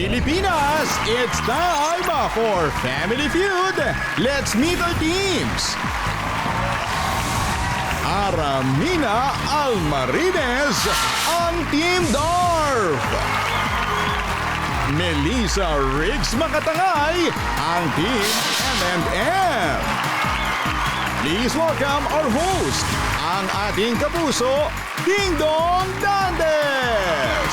Pilipinas, it's time for Family Feud. Let's meet our teams. Aramina Almarines, ang Team Darf. Melissa Riggs Makatangay, ang Team M&M. Please welcome our host, ang ating kapuso, Ding Dong Dantes.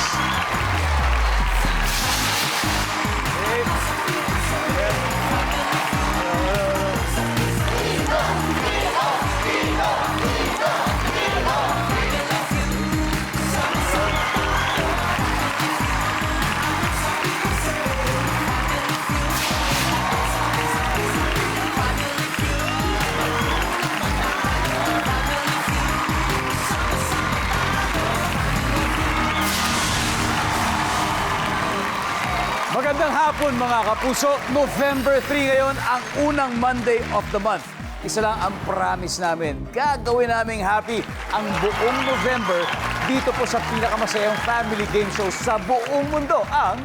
Magandang hapon mga kapuso. November 3 ngayon, ang unang Monday of the month. Isa lang ang promise namin. Gagawin naming happy ang buong November dito po sa pinakamasayang family game show sa buong mundo, ang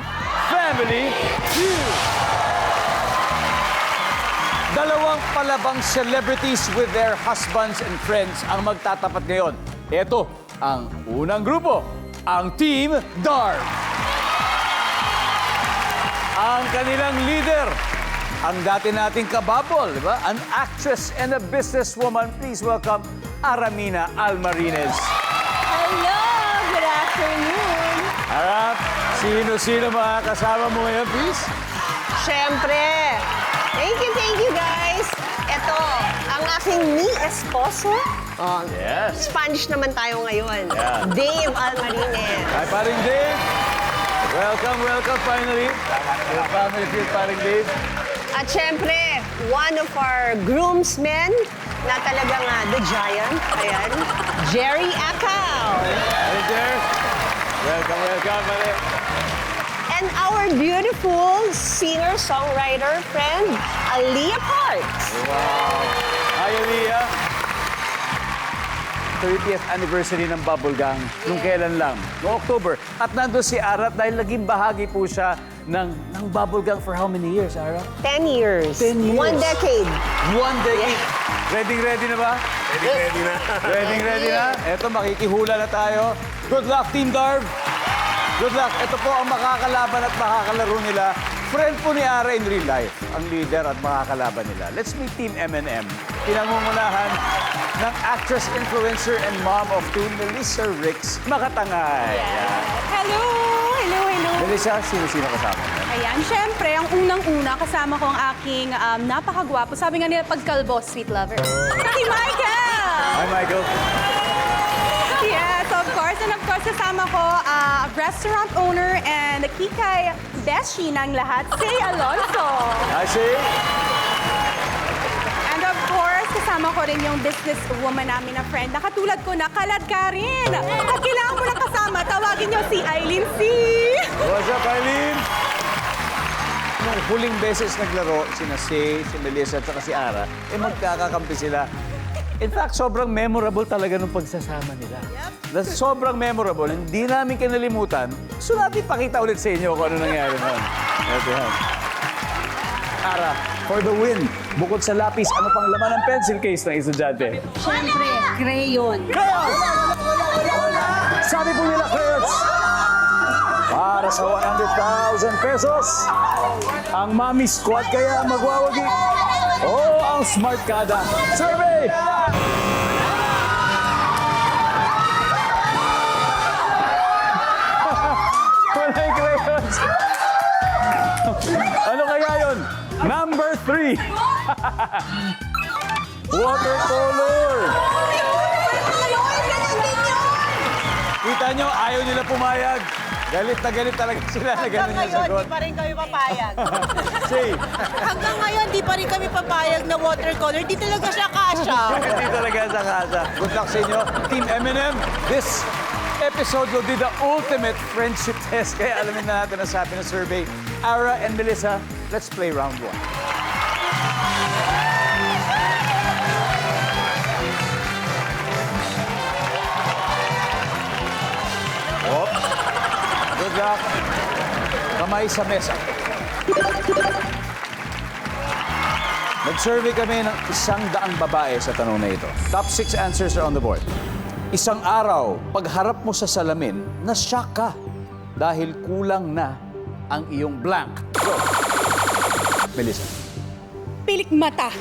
Family Feud. Dalawang palabang celebrities with their husbands and friends ang magtatapat ngayon. Ito ang unang grupo, ang Team Dark. Ang kanilang leader, ang dati nating kababol, di ba? An actress and a businesswoman. Please welcome Aramina Almarines. Hello! Good afternoon! Arap, sino-sino mga kasama mo ngayon, please? Siyempre! Thank you guys! Ito, ang aking ni esposo. Oh, Yes. Spanish naman tayo ngayon. Yeah. Dave Almarines. Hi, paring Dave. Welcome finally. Your family feud, paring Dave. At siyempre, one of our groomsmen na talagang the giant. Ayan, Jerry Acao. Hi, Jer. Welcome, pare. And our beautiful singer-songwriter friend, Aliyah Parks. Wow. Hi, Aliyah. 30th anniversary ng Bubble Gang. Nung kailan lang? Noong October. At nandun si Arap dahil naging bahagi po siya ng Bubble Gang for how many years, Arap? 10 years. 10 years. 1 decade. 1 decade. Ready na ba? Ready na? Eto, makikihula na tayo. Good luck, Team Darv. Good luck. Ito po ang makakalaban at makakalaro nila. Friend po ni Ara in real life, ang leader at makakalaban nila. Let's meet Team M&M. Pinangungunahan ng actress, influencer, and mom of two, Melissa Riggs Makatangay. Yan. Hello! Melissa, sino-sino kasama mo? Ayan, syempre, ang unang-una kasama ko ang aking napakagwapo. Sabi nga nila, pagkalbo, sweet lover. Si Michael! Hi, Michael. Yes, of course. And of course, kasama ko, restaurant owner and kikay beshi ng lahat, Say Alonso. Hi, Shay. And of course, kasama ko rin yung businesswoman namin na friend na katulad ko na kalad ka rin. At kailangan ko lang kasama, tawagin niyo si Eileen C. What's up, Eileen? Nung huling beses naglaro, sina Say, si Melissa, at saka si Ara, magkakakampi sila. In fact, sobrang memorable talaga nung pagsasama nila. Yep. Sobrang memorable. Hindi namin kinalimutan. So natin pakita ulit sa inyo kung ano nangyari noon. Ito yan. Ara, for the win. Bukod sa lapis, ano pang laman ng pencil case ng estudyante? Siyempre, crayon. Crayons! Sabi po nila, crayons! Para sa 100,000 pesos, ang Mami Squad kaya magwawagi. O ang Smart Kada Survey! Wala yung crayons. Ano kaya yun? Number 3. Watercolor. Kita nyo, ayaw nila pumayag. Galit na galit talaga sila na ganun yung sagot. Di pa rin kami papayag. Say, Hanggang ngayon, di pa rin kami papayag na watercolor. Di talaga siya kasha. hindi talaga sa kasa. Good luck sa inyo. Team M&M, this episode will be the ultimate friendship test. Kaya alamin na natin ang sabi ng survey. Ara and Melissa, let's play round 1. Good luck. Kamay sa mesa. Nag-survey kami ng 100 babae sa tanong na ito. Top 6 answers are on the board. Isang araw, pagharap mo sa salamin, na-shock ka dahil kulang na ang iyong blank. Go. Melissa. Pilik mata.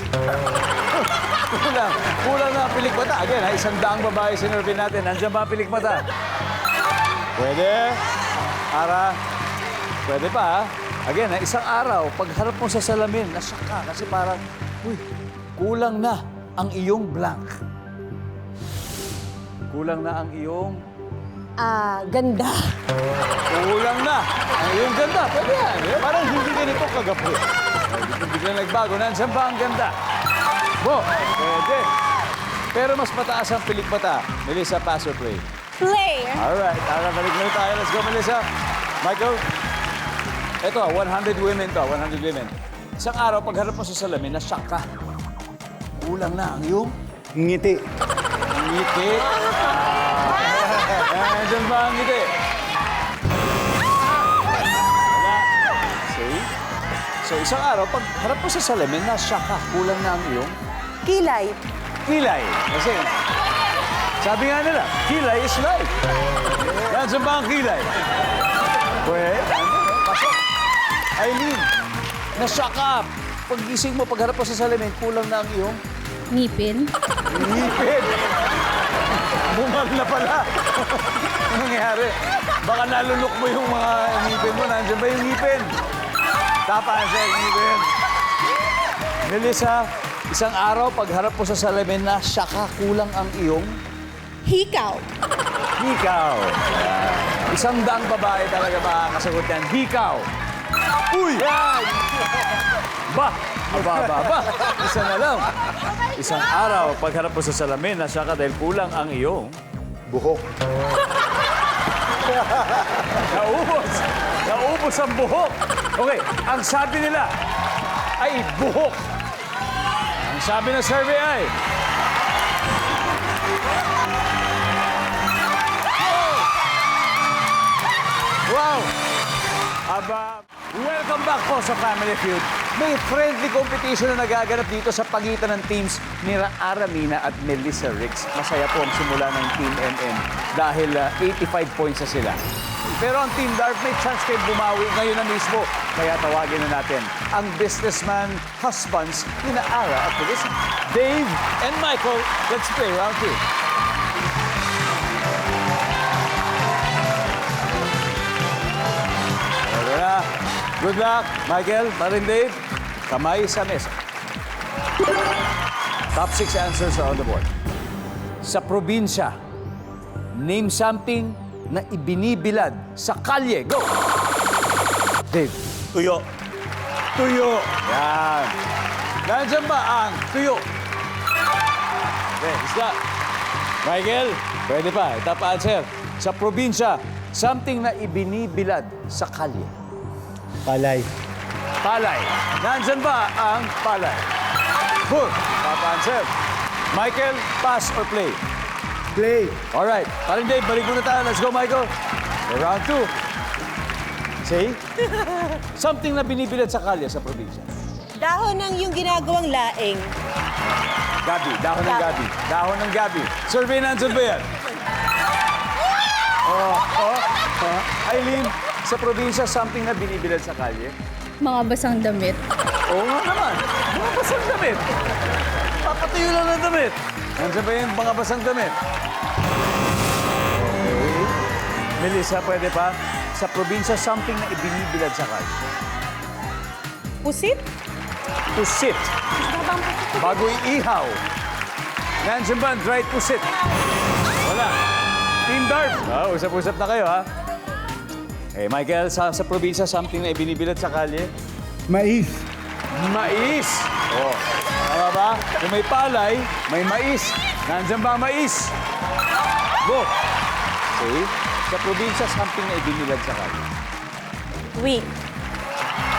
Kulang na ang pilik mata. Again, 100 babae sinurvey natin. Nandiyan ba ang pilik mata? Pwede. Ara. Pwede pa, ha? Again, isang araw, pagharap mo sa salamin, na-shock ka kasi parang, uy, kulang na ang iyong blank. Kulang na ang iyong... Ganda. Kulang na ang iyong ganda. Pwede yan. Parang hindi ganito kagapi. Hindi ka nagbago. Nandiyan ba ang ganda? Bo, pwede. Pero mas mataas ang pilik mata. Melissa, pass or play? Play. Alright, balik na tayo. Let's go, Melissa. Michael? Ito, 100 women to, 100 women. Isang araw, pagharap mo sa salamin, na-shock ka. Kulang na ang iyong Ngiti. ngiti. Nandiyan ba ang ngiti? Wala. See? So, isang araw, pagharap mo sa salamin, na-shock ka. Kulang na ang iyong Kilay. kilay. Kasi, sabi nga nila, kilay is life. Nandiyan ba ang kilay? Pwede. Pasok. Aileen, na-shock ka. Pag-gising mo, pagharap mo sa salamin, kulang na ang iyong Ngipin. ngipin. Bungal na pala. Ano nangyari? Baka nalulok mo yung mga ngipin mo. Nandiyan ba yung ngipin? Tapaan siya yung ngipin. Melissa, isang araw, pagharap mo sa salamin, na-shock ka. Kulang ang iyong Hikaw. hikaw. 100 babae talaga makakasagot yan. Hikaw. Uy! Yan! Ba! Aba. Isa na lang. Isang araw, pagharap mo sa salamin, na-shock ka dahil kulang ang iyong Buhok. naubos. Naubos ang buhok. Okay, ang sabi nila ay buhok. Ang sabi ng survey ay... Wow! Aba, welcome back po sa Family Feud. May friendly competition na nagaganap dito sa pagitan ng teams ni Ara Mina at Melissa Ricks. Masaya po ang simula ng Team MM dahil 85 points na sila. Pero ang Team Dark may chance kayo bumawi ngayon na mismo. Kaya tawagin na natin ang businessman husbands ni Ara at Melissa. Dave and Michael, let's play round 2. Good luck, Michael, Marin Dave. Kamay sa mesa. Top 6 answers are on the board. Sa probinsya, name something na ibinibilad sa kalye. Go! Dave. Tuyo. Tuyo. Yan. Nandiyan ba ang tuyo? Okay, isla. Michael, pwede pa. Top answer. Sa probinsya, something na ibinibilad sa kalye. Palay. Palay. Nandyan ba ang palay? Good. Top answer. Michael, pass or play? Play. Alright. Paring Dave, balik muna tayo. Let's go, Michael. For round 2. Say? Something na binibilad sa kalye sa probinsya. Dahon ng yung ginagawang laing. Gabi. Dahon ng gabi. Dahon ng gabi. Survey nandyan ba yan? Aileen, sa probinsya, something na binibilad sa kalye? Mga basang damit. Oo nga naman. Mga basang damit. Papatuyo lang ng damit. Nandiyan ba yung mga basang damit? Okay. Melissa, pwede pa? Sa probinsya, something na ibinibilad sa kalye. Pusit. Pusit. Bago iihaw. Nandiyan ba ang dried pusit? Wala. Team Dark. Usap-usap na kayo, ha? Eh, Michael, sa probinsya, something na ibinibilad sa kalye? Mais. Mais. Oh. Tama ba? Kung may palay, may mais. Nandiyan ba ang mais? Go. See? Sa probinsya, something na ibinibilad sa kalye. Wheat.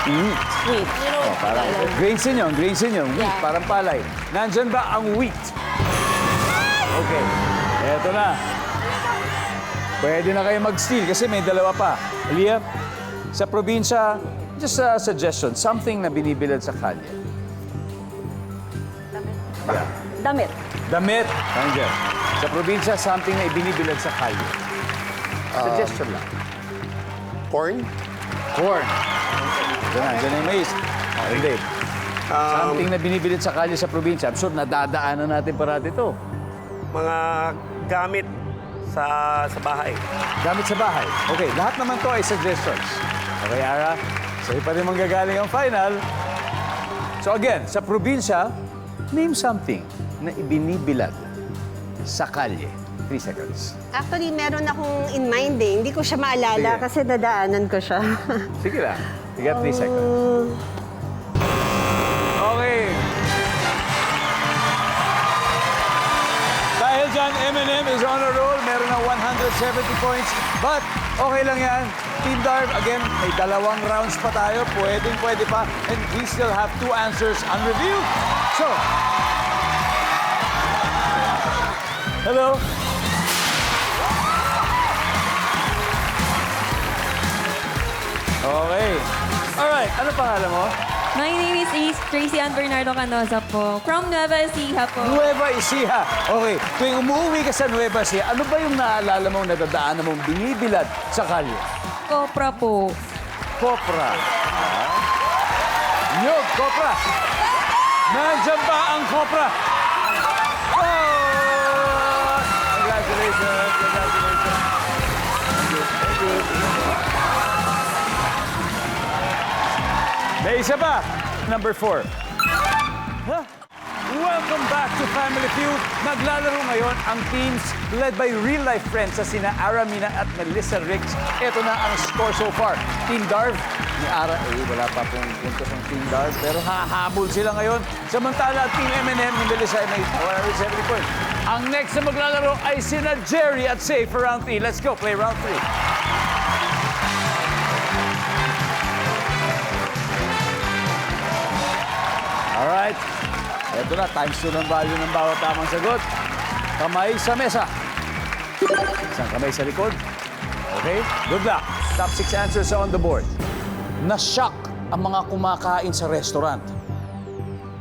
Wheat. Wheat. Oh, parang grains yun. Grains yun. Wheat, Yeah. parang palay. Nandiyan ba ang wheat? Okay. Eto na. Pwede na kayo mag-steal kasi may dalawa pa. Leah, Sa probinsya, just a suggestion, something na binibilad sa kalye. Yeah. Damit. Damit. Angel. Sa probinsya, something na ibinibilad sa kalye. Suggestion lang. Corn? Corn. Diyan yung mais. Okay, Dave. Something na binibilid sa kalye sa probinsya. I'm sure nadadaanan natin parati ito. Mga gamit sa bahay. Gamit sa bahay. Okay, lahat naman to ay suggestions. Okay, Ara? Sa'yo pa rin manggagaling ang final. So again, sa probinsya, name something na ibinibilad sa kalye. 3 seconds. Actually, meron akong in mind eh. Hindi ko siya maalala Sige. kasi dadaanan ko siya. Sige lang. You got 3 seconds. Okay. Dahil dyan, M&M is on a roll. Meron ng 170 points. But, okay lang yan. Team Darv, again, may 2 rounds pa tayo. Pwede pa. And we still have 2 answers unrevealed. So, hello. Okay. Alright, ano pangalan mo? My name is Tracy Ann Bernardo Canosa po. From Nueva Ecija po. Nueva Ecija. Okay, tuwing umuwi ka sa Nueva Ecija, ano ba yung naalala mong nadadaanan mong binibilad sa kalye? Kopra po. Kopra. Yung kopra. Nandiyan ba ang kopra? Oh! Congratulations. Congratulations. Thank you. May isa pa. Number 4. Huh? Welcome back to Family Feud. Naglalaro ngayon ang teams led by real-life friends sa sina Ara Mina at Melissa Ricks. Ito na ang score so far. Team Darv, ni Ara, wala pa pong puntos ng Team Darv, pero hahabol sila ngayon. Samantala, Team M&M, ni Melissa ay may 170 points. Ang next na maglalaro ay sina Jerry at Say for round 3. Let's go, play round 3. Alright. Ito na, times 2 ng value ng bawat tamang sagot. Kamay sa mesa. Isang kamay sa likod. Okay? Good luck. Top 6 answers are on the board. Na-shock ang mga kumakain sa restaurant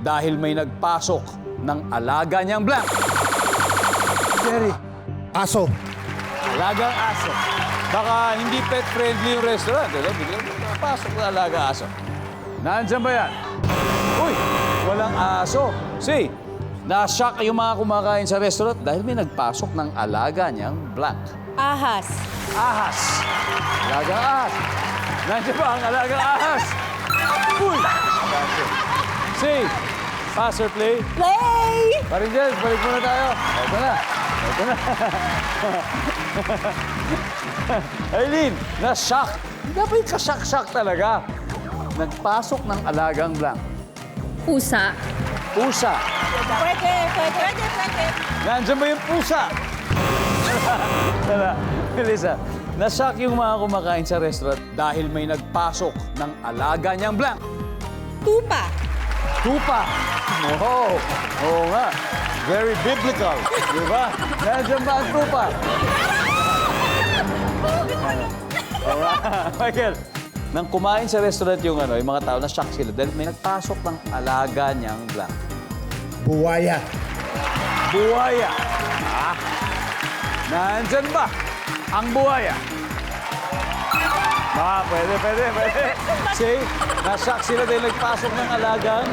dahil may nagpasok ng alaga niyang blank. Jerry. Aso. Alagang aso. Baka hindi pet-friendly yung restaurant. Biglang pasok na alaga aso. Nandiyan ba yan? Uy, walang aso. See, na-shock yung mga kumakain sa restaurant dahil may nagpasok ng alaga niyang blank. Ahas. Ahas. Alagang ahas. Nandiyan ba ang alagang ahas? Uy! See, pass or play? Play! Parin dyan, balik muna tayo. Ito na. Ito na. Aileen, na-shock. Dapat ka-shock talaga. Nagpasok ng alagang blank. Pusa. Pusa. Pwede. Nandiyan ba yung pusa? Tala, Melissa, na-shock yung mga kumakain sa restaurant dahil may nagpasok ng alaga niyang blank. Tupa. Tupa. Oo. Oo nga. Very biblical. Di ba? Nandiyan ba ang tupa? Alright. Michael, nang kumain sa restaurant yung mga tao, na-shock sila dahil may nagpasok ng alaga niyang blank. Buwaya. Buwaya. Ah. Nandyan ba ang buwaya? Pwede. Say, na-shock sila dahil nagpasok ng alagang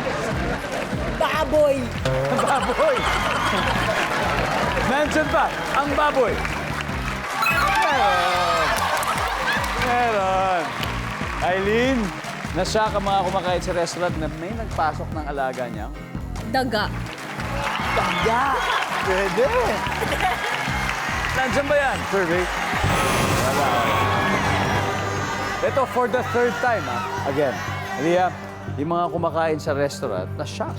Baboy. baboy. Nandyan ba ang baboy? Meron. Aileen, na-shock ang mga kumakain sa restaurant na may nagpasok ng alaga niya. Daga. Daga! Pwede! Nandiyan ba yan? Survey? Wala. Ito, for the 3rd time, Again, Ria, yung mga kumakain sa restaurant, na-shock.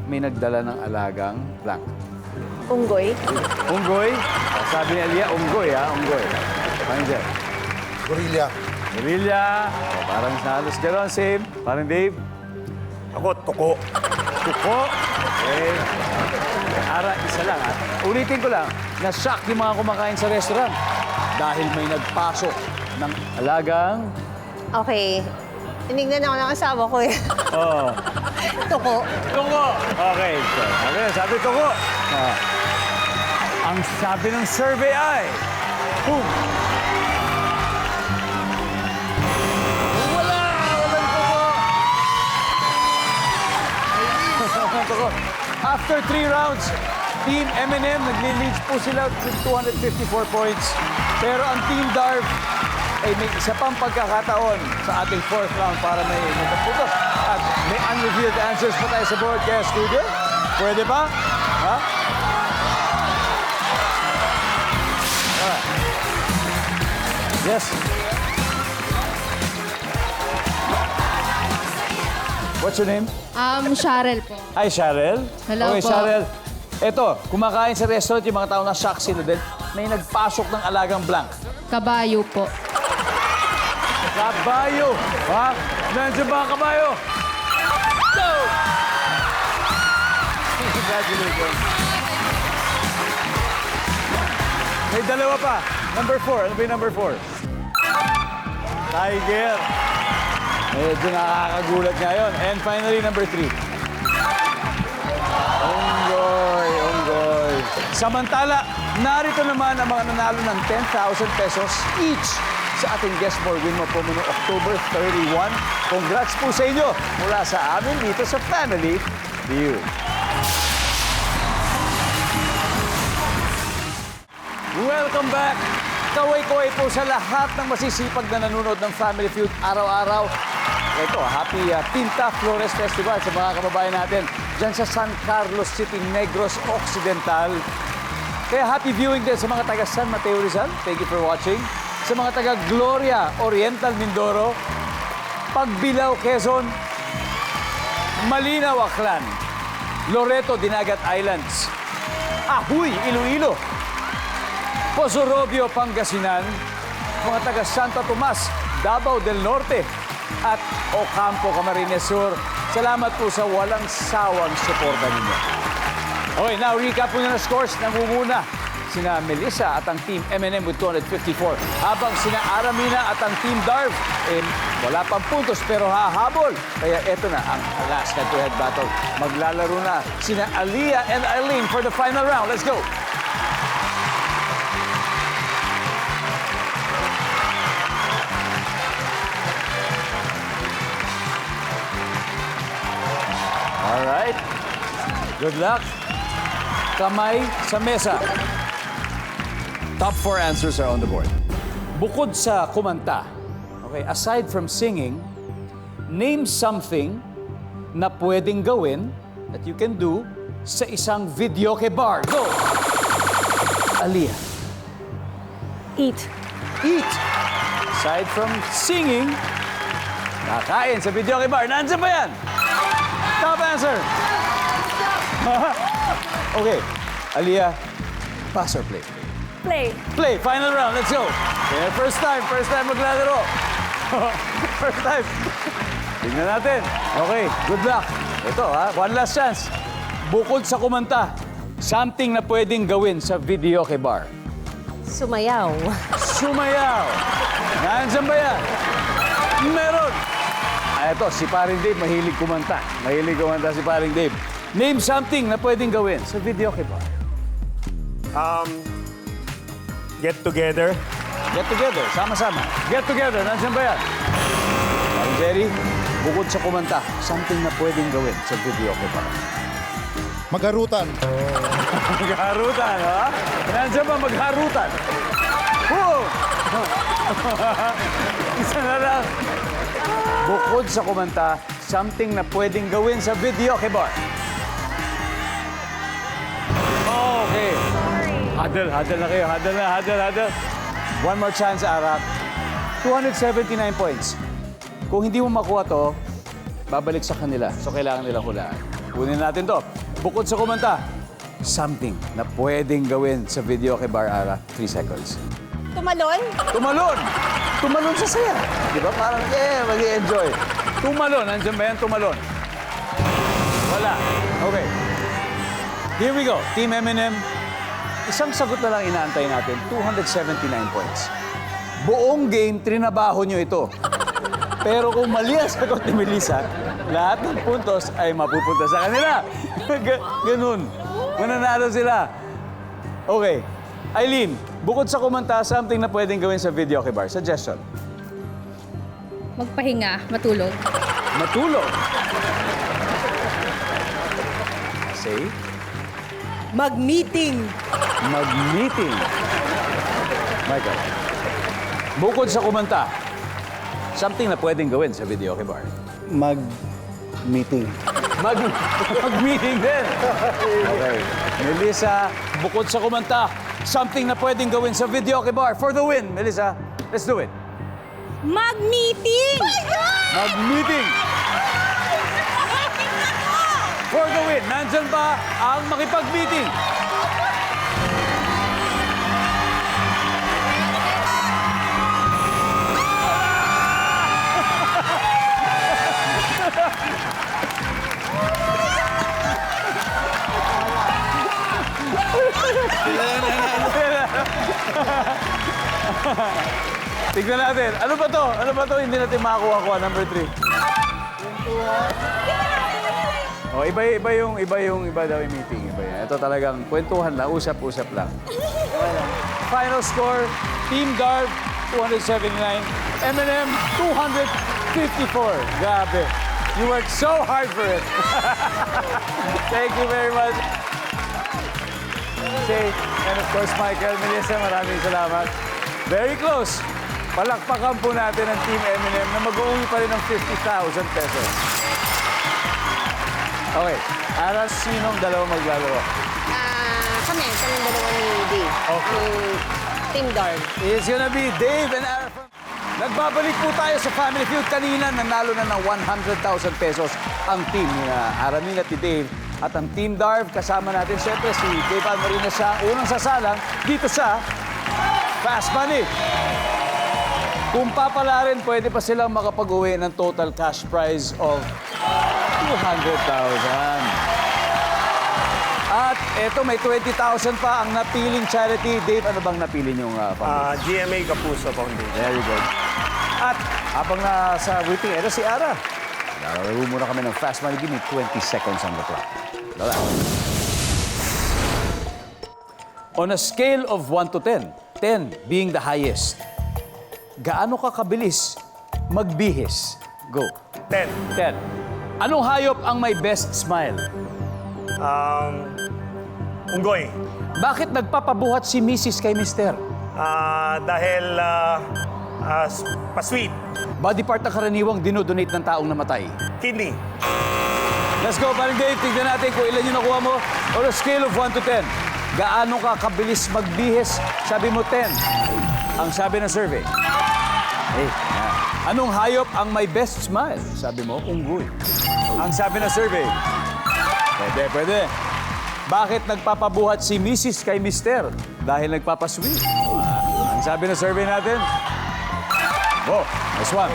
May nagdala ng alagang blank. Unggoy. Unggoy? Sabi ni Elia, unggoy, Unggoy. Nandiyan. Gorilla. Gorilla. Parang halos gano'n, same. Parang Dave. Ako, tuko. Tuko. Okay. Ara, isa lang, Ulitin ko lang, na-shock yung mga kumakain sa restaurant dahil may nagpasok ng alagang Okay. Tinignan ako ng asawa ko eh. Oh. Tuko. Tuko. Okay. So, sabi tuko. Ah. Ang sabi ng survey ay... Boom. Tuko. After 3 rounds, Team M&M nagli-lead po sila with 254 points. Pero ang Team Darv ay may isa pang pagkakataon sa ating 4th round para may nagputos. At may unrevealed answers pa tayo sa board. Kaya studio, pwede ba? Ha? Alright. Yes. What's your name? Cheryl po. Hi, Cheryl. Hello Okay, po. Cheryl. Eto, kumakain sa restaurant yung mga tao na shock sila din. May nagpasok ng alagang blank. Kabayo po. Kabayo! Ha? Nandiyan ba ang kabayo? Go! Congratulations. May dalawa pa. Number 4. Ano ba yung number 4? Tiger. Medyo nakakagulat ngayon. And finally, number 3. Onggoy, onggoy. Samantala, narito naman ang mga nanalo ng 10,000 pesos each sa ating Guess More Win Mo promo noong October 31. Congrats po sa inyo mula sa amin dito sa Family Feud. Welcome back! Kaway-kaway po sa lahat ng masisipag na nanonood ng Family Feud araw-araw. Ito, happy Pinta Flores Festival sa mga kababayan natin dyan sa San Carlos City, Negros Occidental. Kaya happy viewing din sa mga taga San Mateo Rizal. Thank you for watching. Sa mga taga Gloria Oriental Mindoro, Pagbilao Quezon, Malinaw Aklan, Loreto Dinagat Islands, Ahuy Iloilo, Posorobio Pangasinan, mga taga Santa Tomas, Davao del Norte, at Ocampo, Camarines Sur. Salamat po sa walang sawang suporta ninyo. Okay, now recap po na ng scores. Nangunguna sina Melissa at ang Team M&M with 254. Habang sina Aramina at ang Team Darv, wala pang puntos pero hahabol. Kaya eto na ang last head-to-head battle. Maglalaro na sina Aliyah and Eileen for the final round. Let's go! Alright. Good luck. Kamay sa mesa. Top 4 answers are on the board. Bukod sa kumanta, okay, aside from singing, name something na pwedeng gawin that you can do sa isang videoke bar. Go! Aliyah. Eat. Eat. Aside from singing, nakain sa videoke bar. Nandiyan ba yan? Top answer. Okay. Aliyah, pass or play? Play. Play. Final round. Let's go. Okay, first time maglalaro. First time. Tingnan natin. Okay, good luck. Ito ha, one last chance. Bukod sa kumanta, something na pwedeng gawin sa videoke bar. Sumayaw. Sumayaw. Nandiyan ba yan? Meron. Ito, si Paring Dave, mahilig kumanta. Mahilig kumanta si Paring Dave. Name something na pwedeng gawin sa videoke bar. Get together. Get together, sama-sama. Get together, nandiyan ba yan? Paring Jerry, bukod sa kumanta, something na pwedeng gawin sa videoke bar. Magharutan. Magharutan, ha? Nandiyan ba magharutan? Woo! Isa na lang. Bukod sa kumanta, something na pwedeng gawin sa videoke bar. Okay. Huddle na kayo. Huddle. One more chance, Ara. 279 points. Kung hindi mo makuha to, babalik sa kanila. So, kailangan nilang hulaan. Kunin natin to. Bukod sa kumanta, something na pwedeng gawin sa videoke bar, Ara. 3 seconds. Tumalon? Tumalon! Tumalon sa saya. Di ba? Parang, mag-i-enjoy. Tumalon. Nandiyan ba yan? Tumalon. Wala. Okay. Here we go. Team M&M. Isang sagot na lang inaantay natin. 279 points. Buong game, trinabaho nyo ito. Pero kung mali ang sagot ni Melissa, lahat ng puntos ay mapupunta sa kanila. Ganun. Mananalo sila. Okay. Eileen, bukod sa kumanta, something na pwedeng gawin sa videoke bar. Suggestion. Magpahinga, matulog. Matulog. Say, Mag-meeting. mag-meeting. Michael, bukod sa kumanta, something na pwedeng gawin sa videoke bar. Mag-meeting. Mag-meeting din. Okay. Melissa, bukod sa kumanta, something na pwedeng gawin sa videoke bar. For the win, Melissa, let's do it. Mag-meeting! Mag-meeting. For the win, nandyan ba ang makipag-meeting? Tignan natin. Ano ba to? Ano ba to? Hindi natin makakuha-kuha. Number 3. Oh, iba daw yung meeting. Iba yan. Ito talagang kwentuhan lang, usap-usap lang. Final score, Team Darv, 279. M&M, 254. Grabe. You worked so hard for it. Thank you very much. Shay, and of course, Michael, Melissa, maraming salamat. Very close. Palakpakan po natin ang Team M&M na mag-uwi pa rin ng 50,000 pesos. Okay. Aras, sinong dalawa maglalaro? Kami dalawa ni Dave. Okay. Team Darv. It's gonna be Dave and Ara. Nagbabalik po tayo sa Family Feud. Kanina, nanalo na ng 100,000 pesos ang team ni Aramin at ni Dave. At ang Team Darv, kasama natin siyempre si Dave Almarina sa unang sasalang dito sa Fast Money. Kung papalarin, pwede pa silang makapag-uwi ng total cash prize of 200,000. At eto, may 20,000 pa ang napiling charity. Dave, ano bang napili niyong foundation? GMA Kapuso Foundation. Very good. At habang nasa waiting, eto si Ara. Lalaro muna kami ng Fast Money. Give me 20 seconds on the clock. Lala. On a scale of 1 to 10, 10 being the highest, gaano ka kabilis magbihis? Go. 10. 10. Anong hayop ang may best smile? Unggoy. Bakit nagpapabuhat si Mrs. kay Mr.? Dahil pa-sweet. Body part na karaniwang dinodonate ng taong namatay. Kidney. Let's go, paring Dave. Tignan natin kung ilan yung nakuha mo. On a scale of 1 to 10, gaano ka kabilis magbihis? Sabi mo 10. Ang sabi ng survey. Hey, anong hayop ang may best smile? Sabi mo, unggoy. Ang sabi ng survey. Pwede. Bakit nagpapabuhat si Mrs. kay Mr.? Dahil nagpapasweet. Ang sabi ng survey natin. Oh, nice one.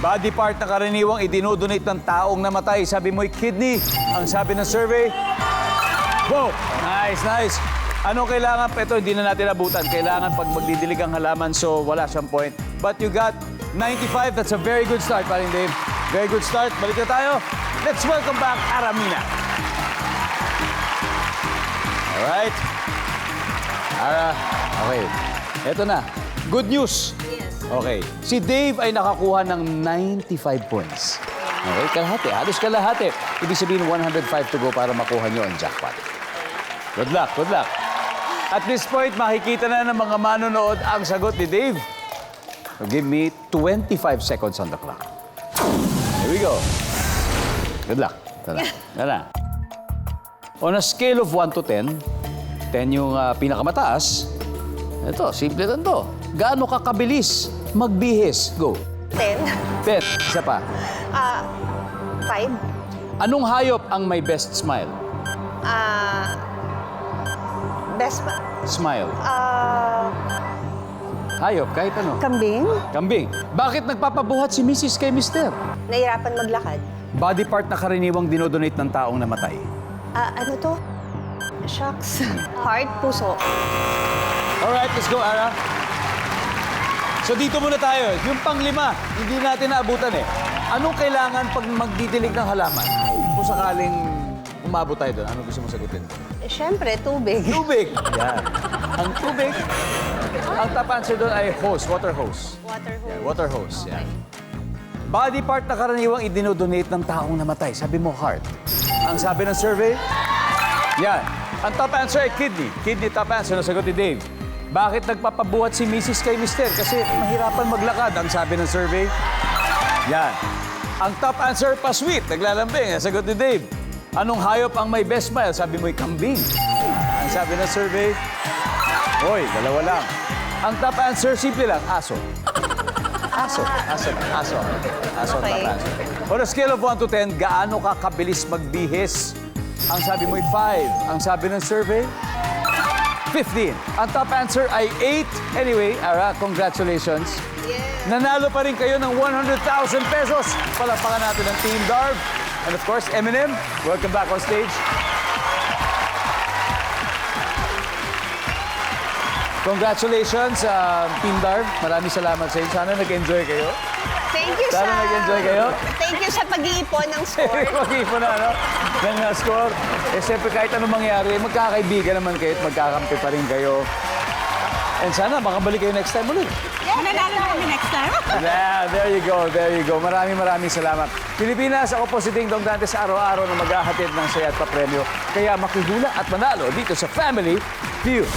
Body part na karaniwang idinodonate ng taong namatay. Sabi mo'y kidney. Ang sabi ng survey. Wow! Nice. Ano kailangan? Ito, hindi na natin abutan. Kailangan pag magdidilig ang halaman, so wala siyang point. But you got 95. That's a very good start, paring Dave. Very good start. Balik na tayo. Let's welcome back Aramina. Alright. Ara, okay. Ito na. Good news. Okay. Si Dave ay nakakuha ng 95 points. Okay, kalahati. Halos kalahati. Ibig sabihin 105 to go para makuha nyo ang jackpot. Good luck. At this point, makikita na ng mga manonood ang sagot ni Dave. So give me 25 seconds on the clock. Here we go. Good luck. Tara. On a scale of 1 to 10, 10 yung pinakamataas. Ito, simple lang to. Gaano ka kabilis magbihis? Go. 10. 10. Isa pa. 5. Anong hayop ang may best smile? Best pa. Smile. Hayop, kahit ano. Kambing. Kambing. Bakit nagpapabuhat si Mrs. kay Mr.? Nahirapan maglakad. Body part na karaniwang dinodonate ng taong namatay. Ano to? Shucks. Heart, puso. Alright, let's go, Ara. So dito muna tayo. Yung panglima, hindi natin naabutan eh. Anong kailangan pag magdidilig ng halaman? Kung sakaling umabot tayo doon, ano gusto mo sagutin? Eh, syempre, tubig. Tubig! Yan. Ang tubig, ang top answer doon ay hose, water hose. Water hose. Yan, water hose. Yan. Body part na karaniwang idinodonate ng taong namatay. Sabi mo, heart. Ang sabi ng survey, yan. Ang top answer ay kidney. Kidney top answer, nasagot ni Dave. Bakit nagpapabuhat si Mrs. kay Mr.? Kasi mahirapan maglakad, ang sabi ng survey. Yan. Ang top answer, pa-sweet. Naglalambing, nasagot ni Dave. Anong hayop ang may best smile? Sabi mo'y kambing. Ang sabi ng survey, hoy, dalawa lang. Ang top answer, simple lang, aso. Aso. Aso ang Okay. top answer. On a scale of 1 to 10, gaano ka kabilis magbihis? Ang sabi mo'y 5. Ang sabi ng survey, 15. Ang top answer ay 8. Anyway, Ara, congratulations. Yeah. Nanalo pa rin kayo ng 100,000 pesos. Palapakan natin ang Team Darv. And of course, Eminem, welcome back on stage. Congratulations, Team Darv. Maraming salamat sa inyo. Sana nag-enjoy kayo. Thank you Sana nag-enjoy kayo. Thank you sa pag-iipon ng score. Mag-iipon na, ano? Ng score. Eh, siyempre, kahit anong mangyari, magkakaibigan naman kayo at magkakampi pa rin kayo. And sana makabalik kayo next time ulit. Mananalo na kami next time. Yeah, there you go, there you go. Maraming salamat. Pilipinas, ako po si Ding Dong Dantes, araw-araw na maghahatid ng saya at papremyo. Kaya makihula at manalo dito sa Family Feud.